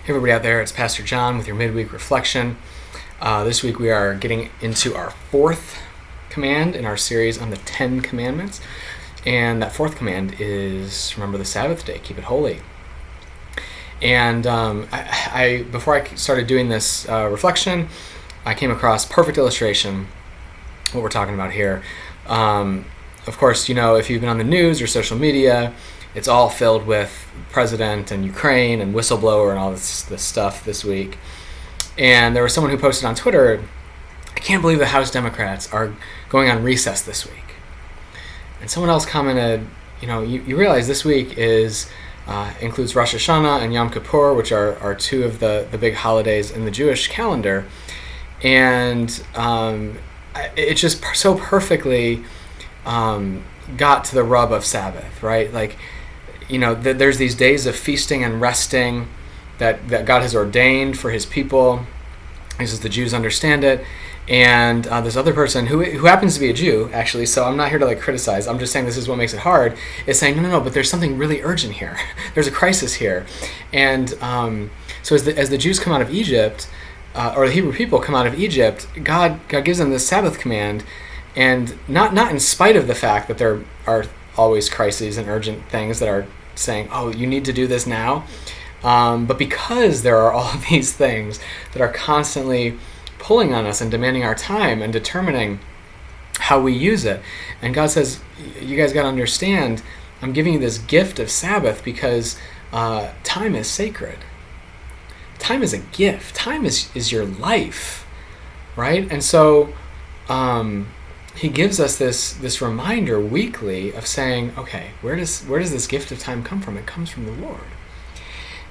Hey everybody out there, it's Pastor John with your Midweek Reflection. This week we are getting into our fourth command in our series on the 10 Commandments. And that fourth command is remember the Sabbath day, keep it holy. And I before I started doing this reflection, I came across perfect illustration what we're talking about here. Of course, you know, if you've been on the news or social media, it's all filled with president and Ukraine and whistleblower and all this stuff this week. And there was someone who posted on Twitter, I can't believe the House Democrats are going on recess this week. And someone else commented, you realize this week includes Rosh Hashanah and Yom Kippur, which are two of the big holidays in the Jewish calendar. And it just so perfectly got to the rub of Sabbath, right? Like, there's these days of feasting and resting that God has ordained for his people, as the Jews understand it. And this other person who happens to be a Jew, actually, so I'm not here to criticize, I'm just saying this is what makes it hard, is saying, no, but there's something really urgent here. There's a crisis here. And so as the Jews come out of Egypt, or the Hebrew people come out of Egypt, God gives them this Sabbath command, and not in spite of the fact that there are always crises and urgent things that are saying, oh, you need to do this now, but because there are all of these things that are constantly pulling on us and demanding our time and determining how we use it. And God says, you guys got to understand, I'm giving you this gift of Sabbath because time is sacred. Time is a gift. Time is your life, right? And so he gives us this reminder weekly of saying, okay, where does this gift of time come from? It comes from the Lord.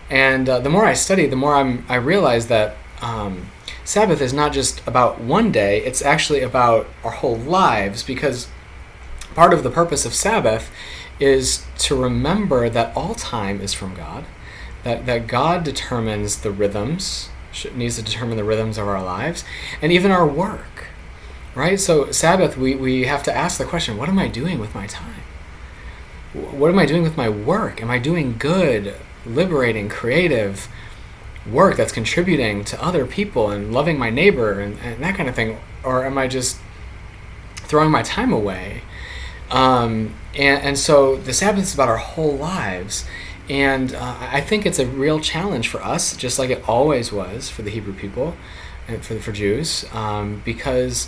And the more I study, the more I realize that Sabbath is not just about one day, it's actually about our whole lives, because part of the purpose of Sabbath is to remember that all time is from God, that God determines the rhythms, needs to determine the rhythms of our lives, and even our work, right? So Sabbath, we have to ask the question, what am I doing with my time? What am I doing with my work? Am I doing good, liberating, creative work that's contributing to other people and loving my neighbor and that kind of thing? Or am I just throwing my time away? And so the Sabbath is about our whole lives. And I think it's a real challenge for us, just like it always was for the Hebrew people and for Jews, because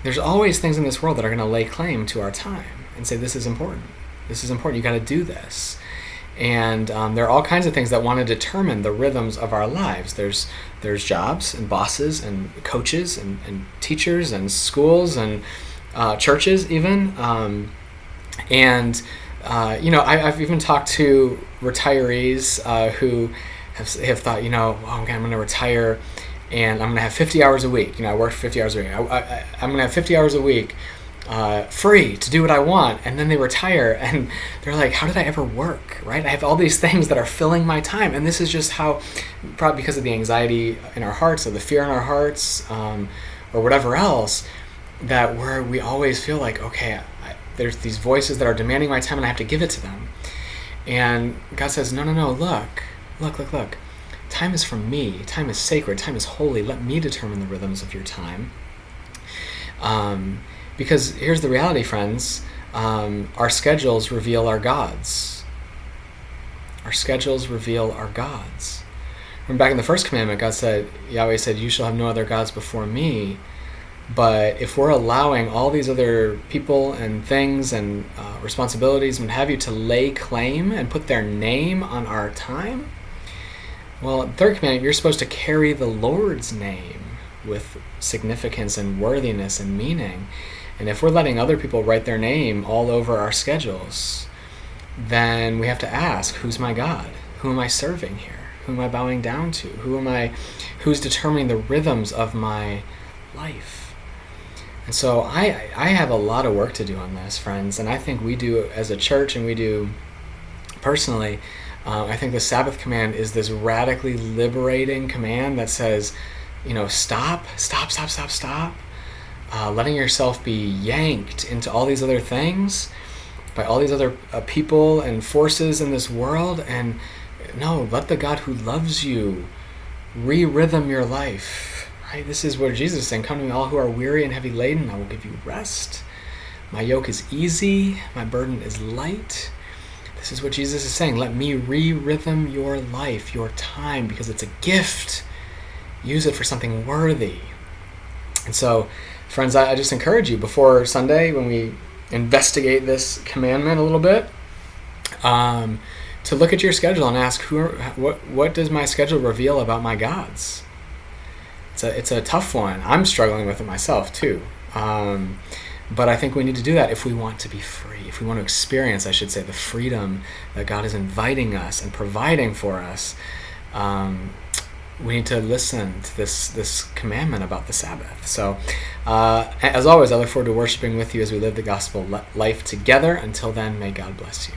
there's always things in this world that are going to lay claim to our time and say, this is important. This is important. You got to do this. And there are all kinds of things that want to determine the rhythms of our lives. There's jobs and bosses and coaches and teachers and schools and churches even. I've even talked to retirees who have thought, okay, I'm going to retire and I'm going to have 50 hours a week. I work 50 hours a week. I'm going to have 50 hours a week free to do what I want. And then they retire and they're like, how did I ever work, right? I have all these things that are filling my time. And this is just how, probably because of the anxiety in our hearts or the fear in our hearts or whatever else, that we always feel like, okay, there's these voices that are demanding my time and I have to give it to them. And God says, no, look. Time is from me. Time is sacred. Time is holy. Let me determine the rhythms of your time. Because here's the reality, friends. Our schedules reveal our gods. Our schedules reveal our gods. Remember back in the first commandment, Yahweh said, you shall have no other gods before me. But if we're allowing all these other people and things and responsibilities and what have you to lay claim and put their name on our time, well, the third commandment, you're supposed to carry the Lord's name with significance and worthiness and meaning. And if we're letting other people write their name all over our schedules, then we have to ask, who's my God? Who am I serving here? Who am I bowing down to? Who's determining the rhythms of my life? And so I have a lot of work to do on this, friends, and I think we do as a church and we do personally. I think the Sabbath command is this radically liberating command that says, stop, letting yourself be yanked into all these other things by all these other people and forces in this world. And no, let the God who loves you re-rhythm your life. Right? This is what Jesus is saying. Come to me, all who are weary and heavy laden, I will give you rest. My yoke is easy, my burden is light. This is what Jesus is saying. Let me re-rhythm your life, your time, because it's a gift. Use it for something worthy. And so, friends, I just encourage you before Sunday, when we investigate this commandment a little bit, to look at your schedule and ask, what does my schedule reveal about my gods? It's a tough one. I'm struggling with it myself too. But I think we need to do that if we want to be free, if we want to experience, I should say, the freedom that God is inviting us and providing for us. We need to listen to this commandment about the Sabbath. So, as always, I look forward to worshiping with you as we live the gospel life together. Until then, may God bless you.